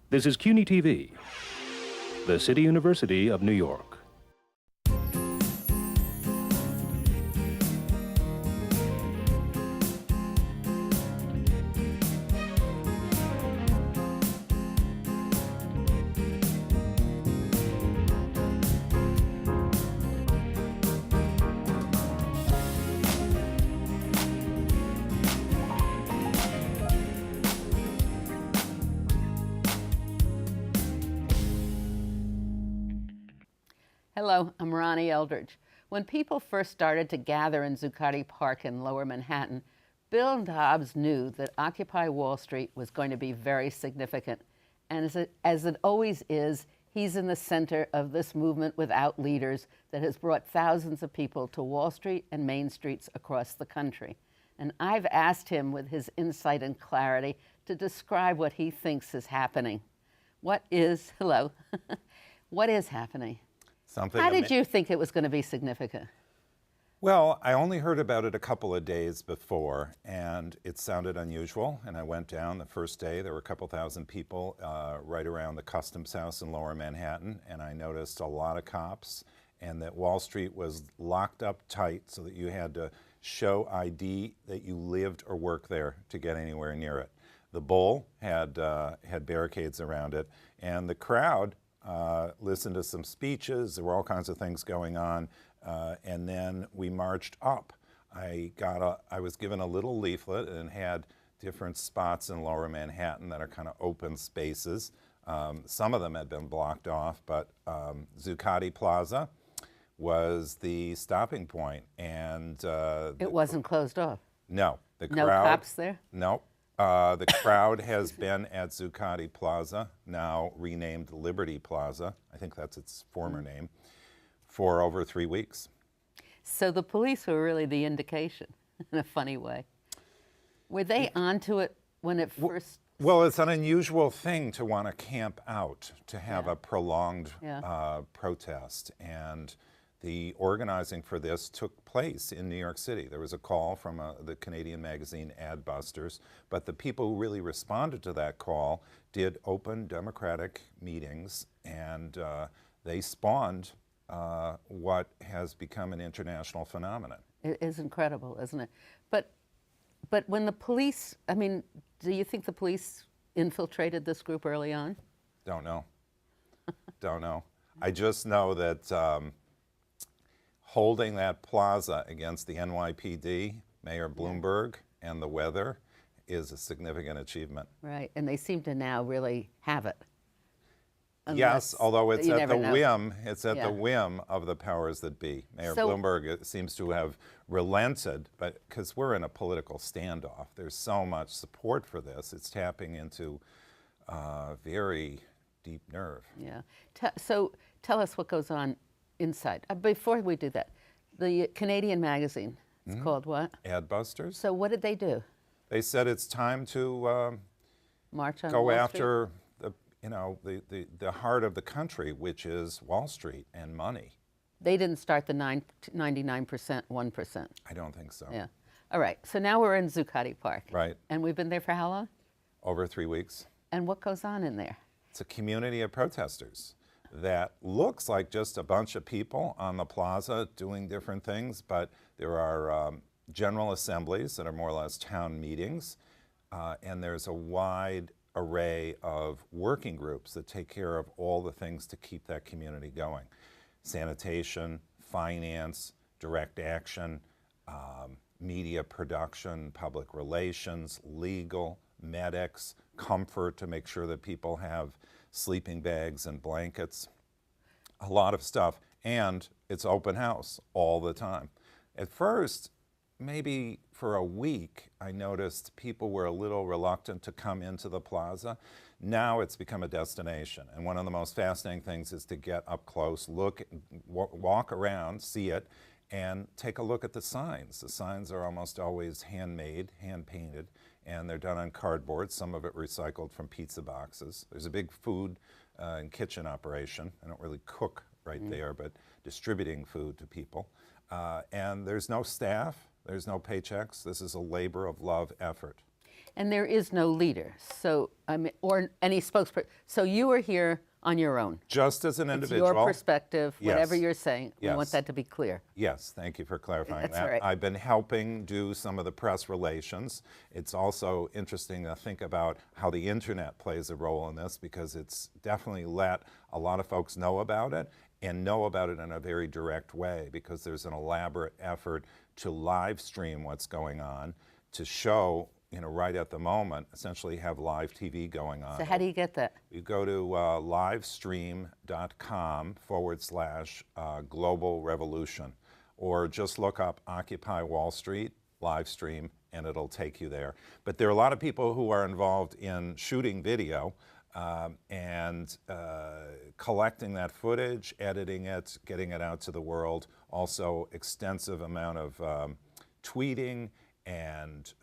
This is CUNY TV, the City University of New York. Hello, I'm Ronnie Eldridge. When people first started to gather in Zuccotti Park in Lower Manhattan, Bill Dobbs knew that Occupy Wall Street was going to be very significant. And as it always is, he's in the center of this movement without leaders that has brought thousands of people to Wall Street and main streets across the country. And I've asked him, with his insight and clarity, to describe what he thinks is happening. What is happening? How did you think it was going to be significant? Well, I only heard about it a couple of days before, and it sounded unusual. And I went down the first day. There were a couple thousand people right around the Customs House in Lower Manhattan, and I noticed a lot of cops, and that Wall Street was locked up tight so that you had to show ID that you lived or worked there to get anywhere near it. The Bull had barricades around it, and the crowd listened to some speeches. There were all kinds of things going on, and then we marched up. I was given a little leaflet and had different spots in Lower Manhattan that are kind of open spaces. Some of them had been blocked off, but Zuccotti Plaza was the stopping point, and it wasn't closed off. No, no cops there. No. The crowd has been at Zuccotti Plaza, now renamed Liberty Plaza, I think that's its former name, for over 3 weeks. So the police were really the indication, in a funny way. Were they onto it when it first? Well, it's an unusual thing to want to camp out, to have a prolonged protest. And the organizing for this took place in New York City. There was a call from the Canadian magazine Adbusters, but the people who really responded to that call did open democratic meetings, and they spawned what has become an international phenomenon. It is incredible, isn't it? But when the police, I mean, do you think the police infiltrated this group early on? Don't know. Don't know. I just know that holding that plaza against the NYPD, Mayor Bloomberg, and the weather is a significant achievement. Right, and they seem to now really have it. Yes, although it's at the whim, the whim of the powers that be. Mayor Bloomberg seems to have relented, but because we're in a political standoff, there's so much support for this, it's tapping into very deep nerve. Yeah, so tell us what goes on inside. Before we do that, the Canadian magazine, it's called what? Adbusters. So what did they do? They said it's time to march on go Wall after the heart of the country, which is Wall Street and money. They didn't start the 99%, 1%. I don't think so. Yeah. All right. So now we're in Zuccotti Park. Right. And we've been there for how long? Over 3 weeks. And what goes on in there? It's a community of protesters that looks like just a bunch of people on the plaza doing different things, but there are general assemblies that are more or less town meetings, and there's a wide array of working groups that take care of all the things to keep that community going. Sanitation, finance, direct action, media production, public relations, legal, medics, comfort to make sure that people have sleeping bags and blankets, a lot of stuff. And it's open house all the time. At first, maybe for a week, I noticed people were a little reluctant to come into the plaza. Now it's become a destination. And one of the most fascinating things is to get up close, look, walk around, see it, and take a look at the signs. The signs are almost always handmade, hand-painted, and they're done on cardboard, some of it recycled from pizza boxes. There's a big food and kitchen operation. I don't really cook right there, but distributing food to people. And there's no staff, there's no paychecks. This is a labor of love effort. And there is no leader, so I mean, or any spokesperson. So you are here on your own. Just as an individual. It's your perspective, whatever Yes. you're saying. We want Yes. that to be clear. Yes, thank you for clarifying That's that. all right. I've been helping do some of the press relations. It's also interesting to think about how the internet plays a role in this, because it's definitely let a lot of folks know about it, and know about it in a very direct way, because there's an elaborate effort to live stream what's going on, to show, you know, right at the moment, essentially have live TV going on. So how do you get that? You go to livestream.com/global revolution, or just look up Occupy Wall Street live stream and it'll take you there. But there are a lot of people who are involved in shooting video and collecting that footage, editing it, getting it out to the world. Also extensive amount of tweeting and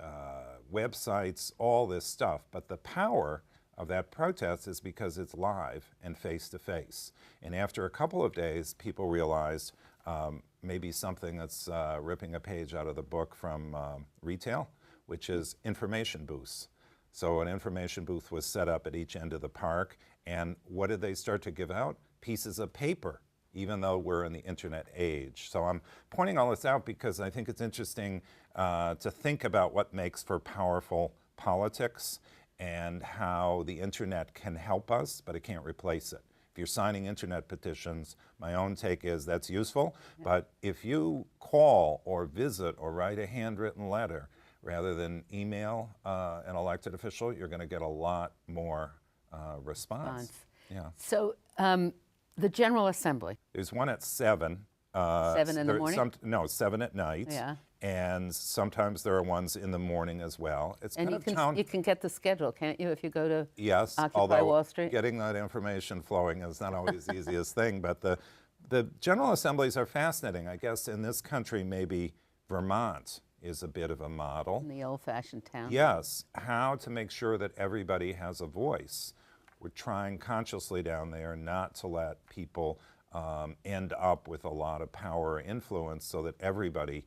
websites, all this stuff. But the power of that protest is because it's live and face-to-face. And after a couple of days, people realized maybe something that's ripping a page out of the book from retail, which is information booths. So an information booth was set up at each end of the park, and what did they start to give out? Pieces of paper, even though we're in the internet age. So I'm pointing all this out because I think it's interesting to think about what makes for powerful politics and how the internet can help us, but it can't replace it. If you're signing internet petitions, my own take is that's useful, but if you call or visit or write a handwritten letter rather than email an elected official, you're going to get a lot more response. Yeah. So the General Assembly. There's one at 7. 7 in the morning? No, 7 at night. Yeah. And sometimes there are ones in the morning as well. It's And kind of town. you can get the schedule, can't you, if you go to Yes, Occupy although Wall Street? getting that information flowing is not always the easiest thing. But the General Assemblies are fascinating. I guess in this country, maybe Vermont is a bit of a model. In the old-fashioned town. Yes, how to make sure that everybody has a voice. We're trying consciously down there not to let people end up with a lot of power or influence, so that everybody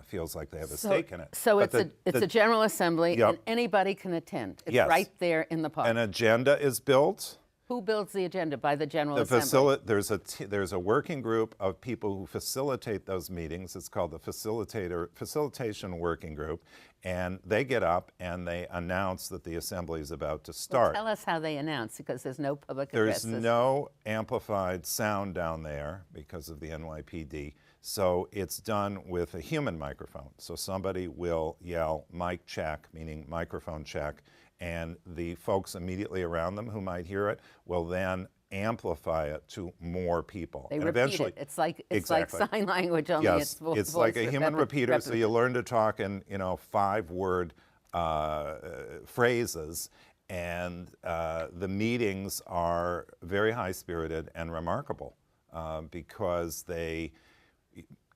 feels like they have a stake in it. So But it's a General Assembly, Yep. and anybody can attend. It's Yes. right there in the park. An agenda is built. Who builds the agenda? By the General The Assembly? there's a working group of people who facilitate those meetings. It's called the Facilitation Working Group, and they get up and they announce that the assembly is about to start. Tell us how they announce, because there's no public There's addresses. no amplified sound down there because of the NYPD, so it's done with a human microphone. So somebody will yell, "Mic check," meaning microphone check, and the folks immediately around them who might hear it will then amplify it to more people. They and repeat eventually, it. It's like Exactly. sign language, only yes, it's voice like a human repeater, so you learn to talk in 5-word phrases, and the meetings are very high-spirited and remarkable because they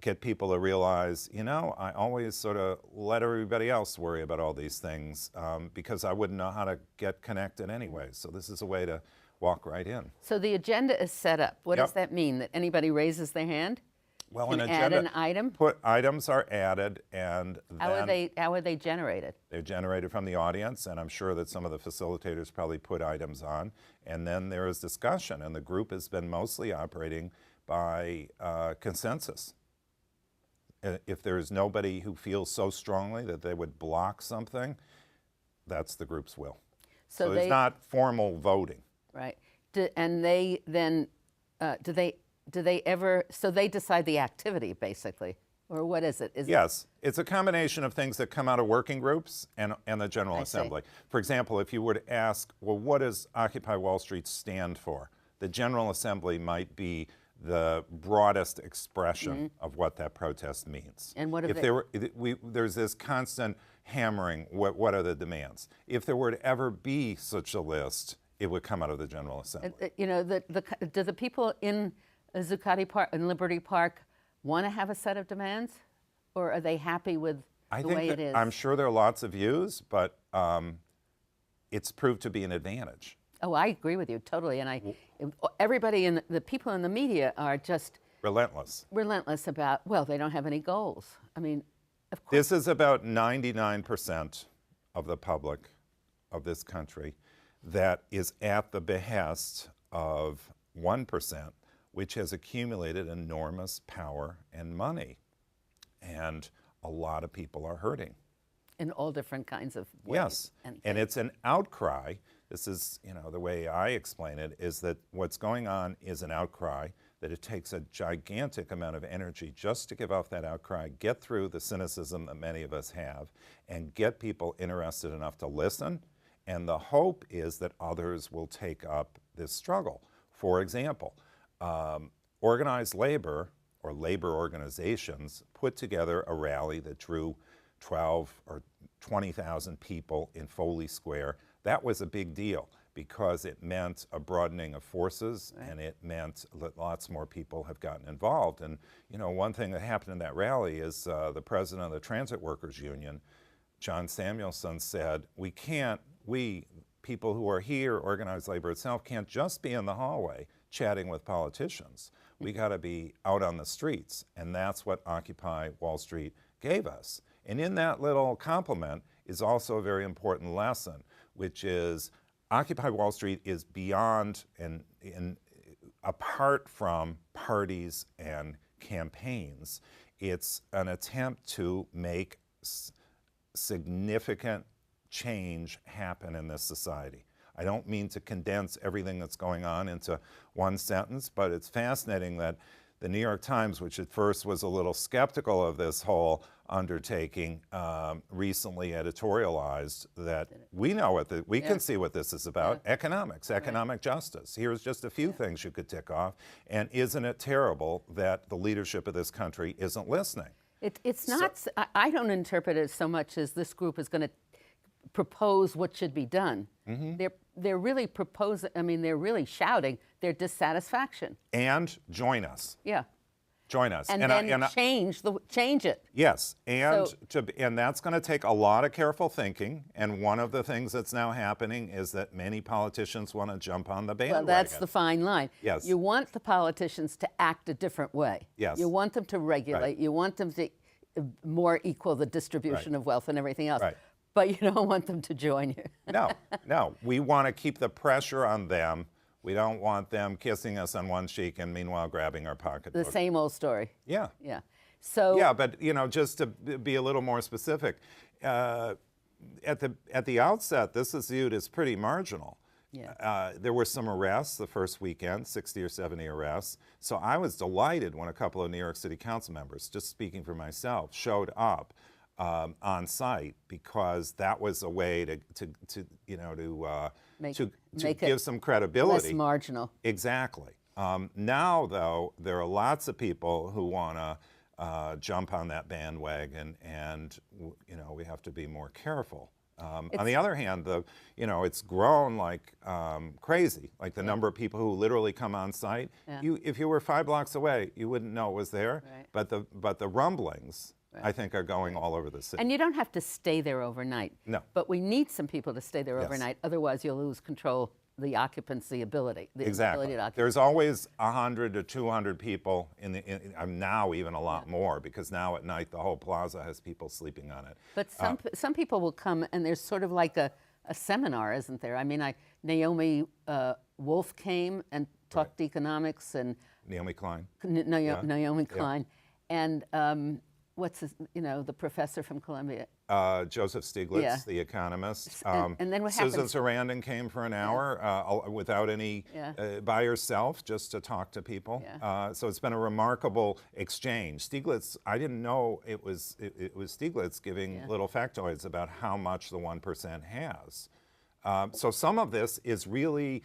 get people to realize, I always sort of let everybody else worry about all these things because I wouldn't know how to get connected anyway. So this is a way to walk right in. So the agenda is set up. What Yep. does that mean? That anybody raises their hand? Well, Can an add agenda, an item? items are added, and How are then they generated? they're generated from the audience, and I'm sure that some of the facilitators probably put items on, and then there is discussion, and the group has been mostly operating by consensus. If there is nobody who feels so strongly that they would block something, that's the group's will. So it's not formal voting. Right. And they then, do they ever, so they decide the activity, basically? Or what is it? Yes, it's a combination of things that come out of working groups and the General I see. Assembly. For example, if you were to ask, well, what does Occupy Wall Street stand for? The General Assembly might be the broadest expression of what that protest means. And what if there's this constant hammering, what are the demands? If there were to ever be such a list, it would come out of the General Assembly. Do the people in Zuccotti Park and Liberty Park want to have a set of demands, or are they happy with the way it is? I'm sure there are lots of views, but it's proved to be an advantage. Oh, I agree with you totally, and everybody in the people in the media are just Relentless. about. Well, they don't have any goals. I mean, of course. This is about 99% of the public of this country that is at the behest of 1%, which has accumulated enormous power and money. And a lot of people are hurting. In all different kinds of ways. Yes, and it's an outcry. This is, the way I explain it is that what's going on is an outcry, that it takes a gigantic amount of energy just to give off that outcry, get through the cynicism that many of us have, and get people interested enough to listen. And the hope is that others will take up this struggle. For example, organized labor or labor organizations put together a rally that drew 12 or 20,000 people in Foley Square. That was a big deal because it meant a broadening of forces, and it meant that lots more people have gotten involved. And one thing that happened in that rally is the president of the Transit Workers Union, John Samuelson, said, we people who are here, organized labor itself, can't just be in the hallway chatting with politicians. We got to be out on the streets, and that's what Occupy Wall Street gave us. And in that little compliment is also a very important lesson, which is Occupy Wall Street is beyond and apart from parties and campaigns. It's an attempt to make significant change happen in this society. I don't mean to condense everything that's going on into one sentence, but it's fascinating that the New York Times, which at first was a little skeptical of this whole undertaking, recently editorialized that we know we can see what this is about, economics, economic justice. Here's just a few things you could tick off, and isn't it terrible that the leadership of this country isn't listening? It's not, I don't interpret it so much as this group is going to propose what should be done. They're really proposing, they're really shouting their dissatisfaction. And join us. Yeah. Join us. And then change it. Yes, and that's going to take a lot of careful thinking, and one of the things that's now happening is that many politicians want to jump on the bandwagon. Well, that's the fine line. Yes. You want the politicians to act a different way. Yes. You want them to regulate. Right. You want them to more equal the distribution of wealth and everything else. Right. But you don't want them to join you. No. We want to keep the pressure on them. We don't want them kissing us on one cheek and meanwhile grabbing our pocketbook. The same old story. Yeah. Yeah. So. Yeah, but just to be a little more specific, at the outset, this is viewed as pretty marginal. Yeah. There were some arrests the first weekend, 60 or 70 arrests. So I was delighted when a couple of New York City Council members, just speaking for myself, showed up on site, because that was a way to give some credibility. Less marginal. Exactly. Now, though, there are lots of people who want to jump on that bandwagon, and we have to be more careful. On the other hand, it's grown like crazy. Like the number of people who literally come on site. Yeah. If you were 5 blocks away, you wouldn't know it was there. Right. But the rumblings, I think, are going all over the city. And you don't have to stay there overnight. No. But we need some people to stay there overnight. Otherwise, you'll lose control, the occupancy ability. Exactly. There's always 100 to 200 people now even a lot more, because now at night the whole plaza has people sleeping on it. But some people will come, and there's sort of like a seminar, isn't there? Naomi Wolf came and talked economics, and Naomi Klein. Naomi Klein, and what's the professor from Columbia? Joseph Stiglitz, the economist. And then what happened? Susan Sarandon came for an hour without any, by herself, just to talk to people. Yeah. So it's been a remarkable exchange. Stiglitz, I didn't know it was Stiglitz giving little factoids about how much the 1% has. So some of this is really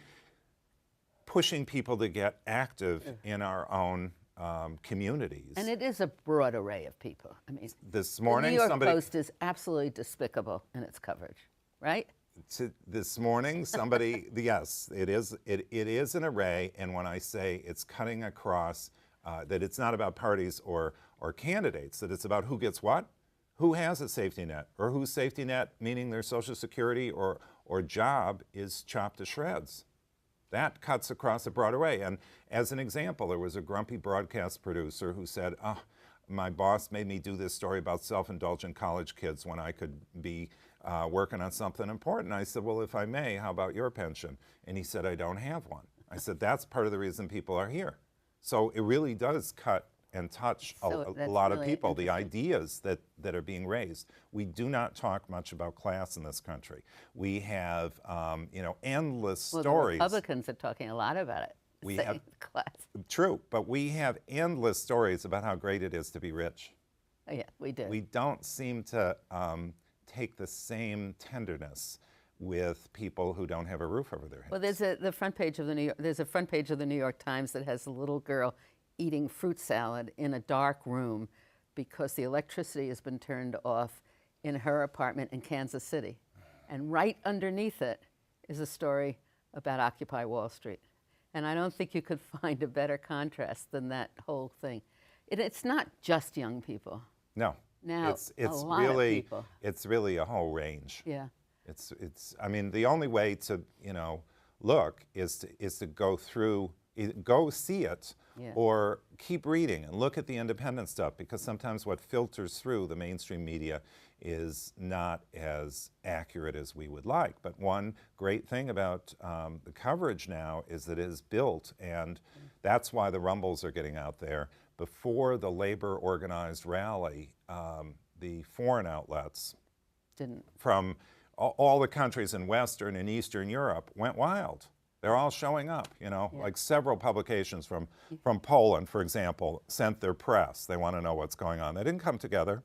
pushing people to get active in our own communities. And it is a broad array of people. This morning, the New York Post is absolutely despicable in its coverage, right? This morning, somebody, yes, it is an array, and when I say it's cutting across, that it's not about parties or candidates, that it's about who gets what, who has a safety net, or whose safety net, meaning their Social Security or job, is chopped to shreds. That cuts across a broad array. And as an example, there was a grumpy broadcast producer who said, my boss made me do this story about self-indulgent college kids when I could be working on something important. I said, well, if I may, how about your pension? And he said, I don't have one. I said, that's part of the reason people are here. So it really does cut and touch a lot of people, the ideas that are being raised. We do not talk much about class in this country. We have, endless stories. The Republicans are talking a lot about it. We have class. True, but we have endless stories about how great it is to be rich. Oh, yeah, we do. We don't seem to take the same tenderness with people who don't have a roof over their heads. Well, there's a front page of the New York Times that has a little girl eating fruit salad in a dark room because the electricity has been turned off in her apartment in Kansas City. And right underneath it is a story about Occupy Wall Street. And I don't think you could find a better contrast than that whole thing. It's not just young people. No. Now, it's a lot really of people. It's really a whole range. Yeah. I mean, the only way to look is to go through, go see it, Yeah. or keep reading and look at the independent stuff, because sometimes what filters through the mainstream media is not as accurate as we would like. But one great thing about the coverage now is that it is built, and that's why the rumbles are getting out there. Before the labor organized rally, the foreign outlets from all the countries in Western and Eastern Europe went wild. They're all showing up, like several publications from Poland, for example, sent their press. They want to know what's going on. They didn't come together.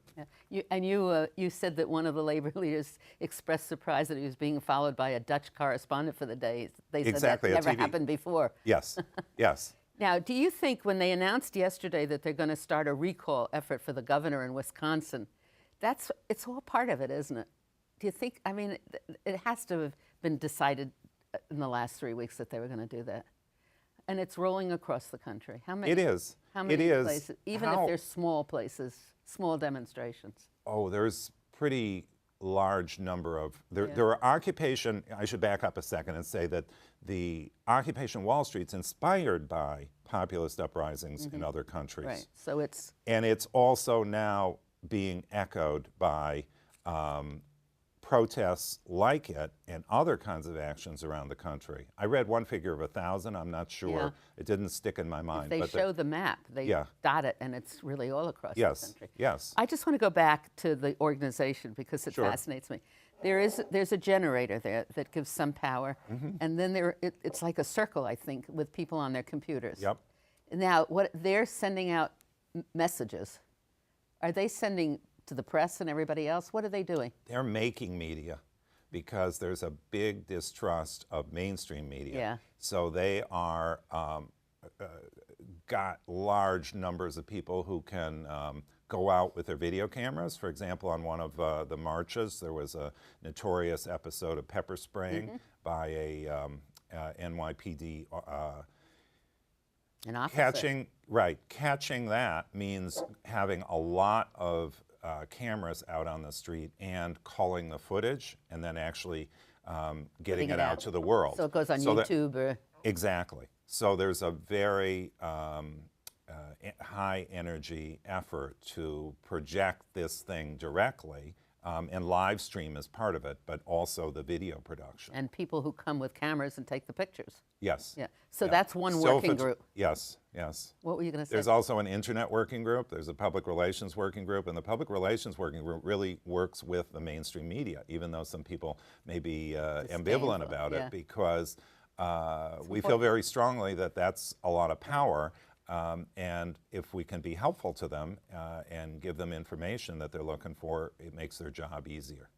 Yeah. You said that one of the labor leaders expressed surprise that he was being followed by a Dutch correspondent for the day. They said Exactly, that never TV. happened before. Yes, yes. Now, do you think when they announced yesterday that they're going to start a recall effort for the governor in Wisconsin, it's all part of it, isn't it? Do you think, it has to have been decided in the last 3 weeks that they were going to do that. And it's rolling across the country. How many? It is. How many it is. places? Even if they're small places, small demonstrations. Oh, there's pretty large number of, there are occupation, I should back up a second and say that the Occupation Wall Street's inspired by populist uprisings in other countries. Right, so it's... And it's also now being echoed by protests like it and other kinds of actions around the country. I read one figure of 1,000, I'm not sure. Yeah. It didn't stick in my mind. If they show the map, they dot it, and it's really all across the country. Yes. I just want to go back to the organization because it fascinates me. There's a generator there that gives some power, and then it's like a circle, I think, with people on their computers. Yep. Now, they're sending out messages. Are they sending to the press and everybody else? What are they doing? They're making media because there's a big distrust of mainstream media. Yeah. So they are got large numbers of people who can go out with their video cameras. For example, on one of the marches, there was a notorious episode of pepper spraying by a NYPD An officer. Catching that means having a lot of cameras out on the street and culling the footage and then actually getting it out to the world. So it goes on YouTube. Exactly. So there's a very high energy effort to project this thing directly, and live stream is part of it, but also the video production. And people who come with cameras and take the pictures. Yes. Yeah. So that's one working group. Yes, yes. What were you going to say? There's also an internet working group. There's a public relations working group, and the public relations working group really works with the mainstream media, even though some people may be ambivalent about it, because we feel very strongly that that's a lot of power. And if we can be helpful to them and give them information that they're looking for, it makes their job easier.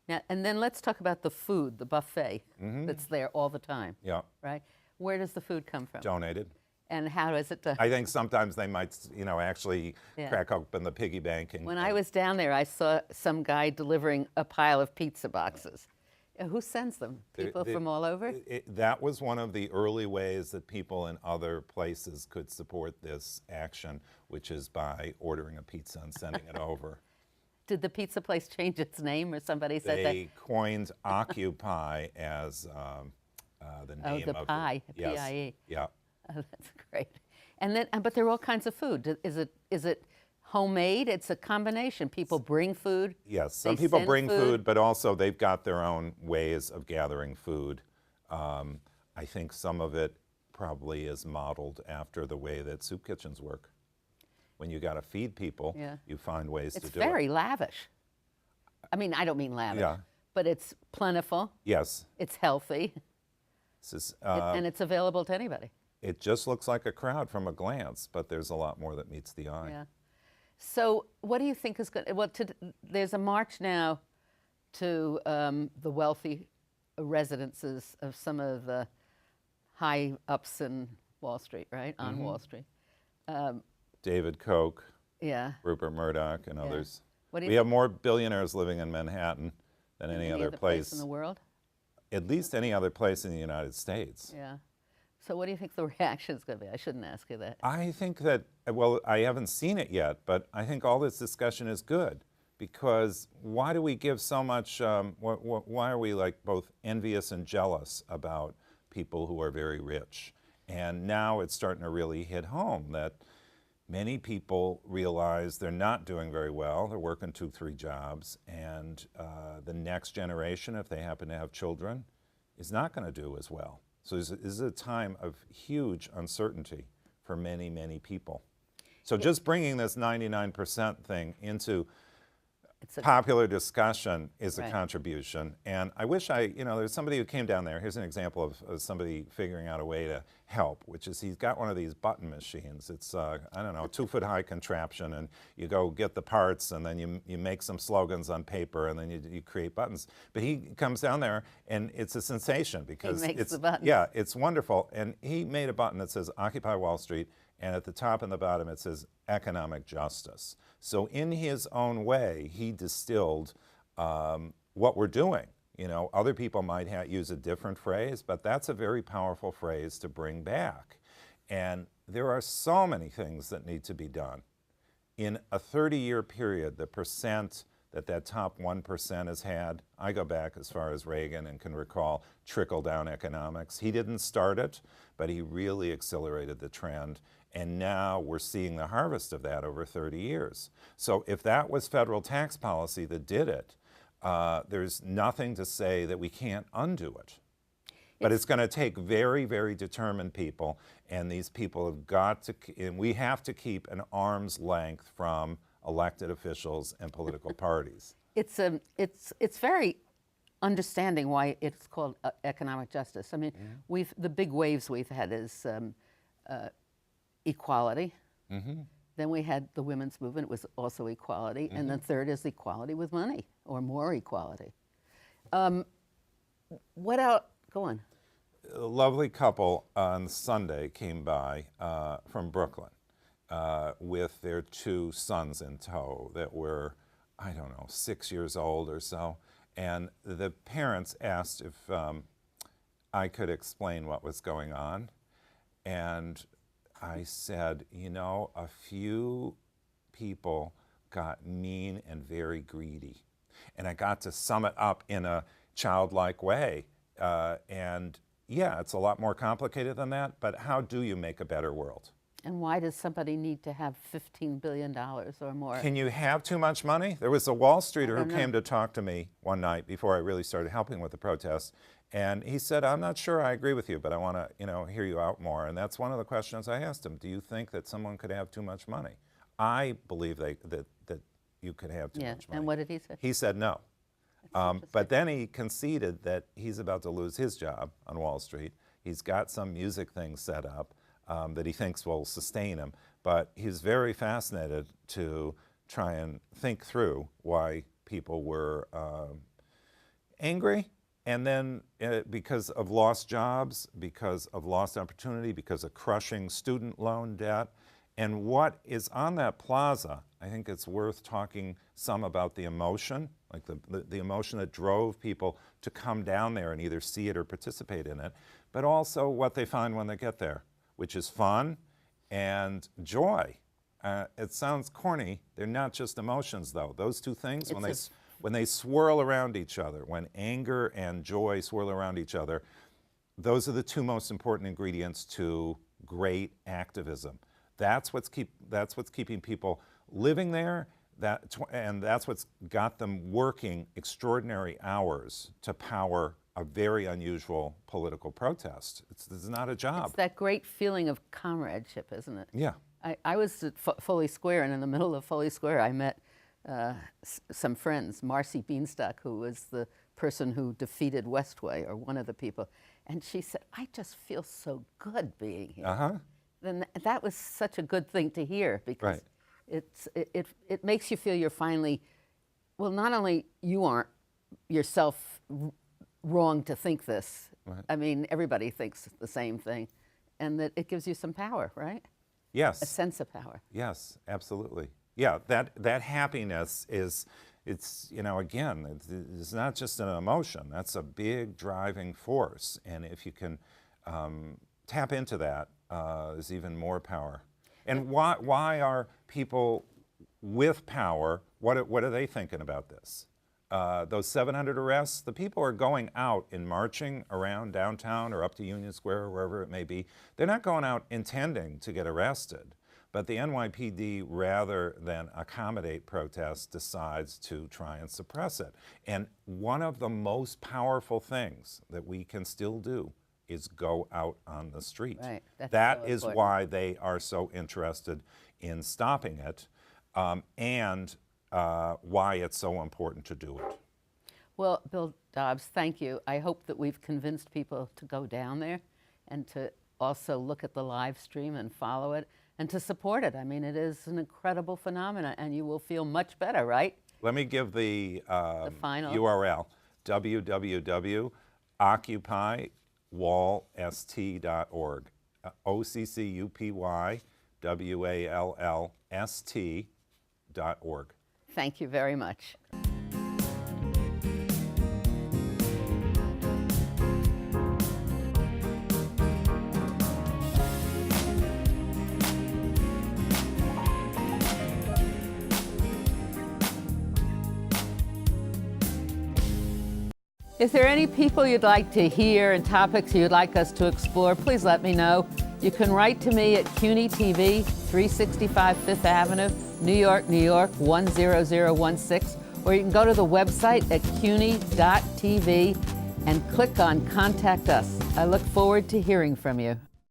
Now, and then let's talk about the food, the buffet that's there all the time. Yeah. Right? Where does the food come from? Donated. And how is it done? I think sometimes they might, actually crack open the piggy bank. When I was down there, I saw some guy delivering a pile of pizza boxes. Who sends them? People from all over? That was one of the early ways that people in other places could support this action, which is by ordering a pizza and sending it over. Did the pizza place change its name, or somebody said that? They coined Occupy as the name of pie, it. Yes. P-I-E. Yeah. Oh, that's great. And then, but there are all kinds of food. Is it homemade. It's a combination. People bring food. Yes, some they people send bring food, but also they've got their own ways of gathering food. I think some of it probably is modeled after the way that soup kitchens work. When you got to feed people, Yeah. you find ways It's to do it. very lavish. I mean, I don't mean lavish, Yeah. but it's plentiful. Yes, It's healthy, this is, and it's available to anybody. it just looks like a crowd from a glance, but there's a lot more that meets the eye. Yeah. So, what do you think is going? Well, there's a march now to the wealthy residences of some of the high ups in Wall Street, right on Wall Street. David Koch, Yeah. Rupert Murdoch, and others. What do you We have more billionaires living in Manhattan than any other place in the world. at least any other place in the United States. Yeah. So, what do you think the reaction is going to be? I shouldn't ask you that. I think that, well, I haven't seen it yet, but I think all this discussion is good because why do we give so much, why are we like both envious and jealous about people who are very rich? And now it's starting to really hit home that many people realize they're not doing very well. They're working 2, 3 jobs, and the next generation, if they happen to have children, is not going to do as well. So this is a time of huge uncertainty for many, many people. So just bringing this 99% thing into popular discussion is a contribution. And I wish there's somebody who came down there. Here's an example of somebody figuring out a way to help, which is he's got one of these button machines. It's, I don't know, 2-foot-high contraption, and you go get the parts, and then you make some slogans on paper, and then you create buttons. But he comes down there, and it's a sensation because he makes the buttons. Yeah, it's wonderful. And he made a button that says Occupy Wall Street, and at the top and the bottom it says economic justice. So in his own way, he distilled what we're doing. You know, other people might use a different phrase, but that's a very powerful phrase to bring back. And there are so many things that need to be done. In a 30-year period, the percent that top 1% has had, I go back as far as Reagan and can recall trickle-down economics. He didn't start it, but he really accelerated the trend. And now we're seeing the harvest of that over 30 years. So if that was federal tax policy that did it, there's nothing to say that we can't undo it. But it's going to take very, very determined people, and these people have got to, and we have to keep an arm's length from elected officials and political parties. It's very understanding why it's called economic justice. I mean, the big waves we've had is equality. Then we had the women's movement, it was also equality. And the third is equality with money, or more equality. What else? Go on. A lovely couple on Sunday came by from Brooklyn with their 2 sons in tow that were, I don't know, 6 years old or so. And the parents asked if I could explain what was going on. And I said, you know, a few people got mean and very greedy. And I got to sum it up in a childlike way. And yeah, it's a lot more complicated than that, but how do you make a better world? And why does somebody need to have $15 billion or more? Can you have too much money? There was a Wall Streeter who came to talk to me one night before I really started helping with the protests. And he said, I'm not sure I agree with you, but I want to, hear you out more. And that's one of the questions I asked him. Do you think that someone could have too much money? I believe that you could have too much money. And what did he say? He said no. But then he conceded that he's about to lose his job on Wall Street. He's got some music thing set up that he thinks will sustain him. But he's very fascinated to try and think through why people were angry. And then because of lost jobs, because of lost opportunity, because of crushing student loan debt, and what is on that plaza, I think it's worth talking some about the emotion, like the emotion that drove people to come down there and either see it or participate in it, but also what they find when they get there, which is fun and joy. It sounds corny. They're not just emotions, though. Those two things, when they swirl around each other, when anger and joy swirl around each other, those are the 2 most important ingredients to great activism. That's what's keeping people living there, and that's what's got them working extraordinary hours to power a very unusual political protest. It's not a job. It's that great feeling of comradeship, isn't it? Yeah. I was at Foley Square, and in the middle of Foley Square, I met some friends, Marcy Beanstalk, who was the person who defeated Westway, or one of the people, and she said, "I just feel so good being here." Uh-huh. Then that was such a good thing to hear, because it makes you feel you're finally, well, not only you aren't yourself wrong to think this. Right. I mean, everybody thinks the same thing, and that it gives you some power, right? Yes. A sense of power. Yes, absolutely. Yeah, that happiness it's again, it's not just an emotion. That's a big driving force, and if you can tap into that, there's even more power. And why are people with power? What are they thinking about this? Those 700 arrests, the people are going out and marching around downtown or up to Union Square or wherever it may be. They're not going out intending to get arrested, but the NYPD, rather than accommodate protests, decides to try and suppress it. And one of the most powerful things that we can still do is go out on the street. Right. That is why they are so interested in stopping it, and why it's so important to do it. Well, Bill Dobbs, thank you. I hope that we've convinced people to go down there and to also look at the live stream and follow it and to support it. I mean, it is an incredible phenomenon, and you will feel much better, right? Let me give the final URL, www.occupywallst.org, OCCUPYWALLST.org. Thank you very much. Is there any people you'd like to hear and topics you'd like us to explore? Please let me know. You can write to me at CUNY TV, 365 Fifth Avenue, New York, New York, 10016, or you can go to the website at cuny.tv and click on Contact Us. I look forward to hearing from you.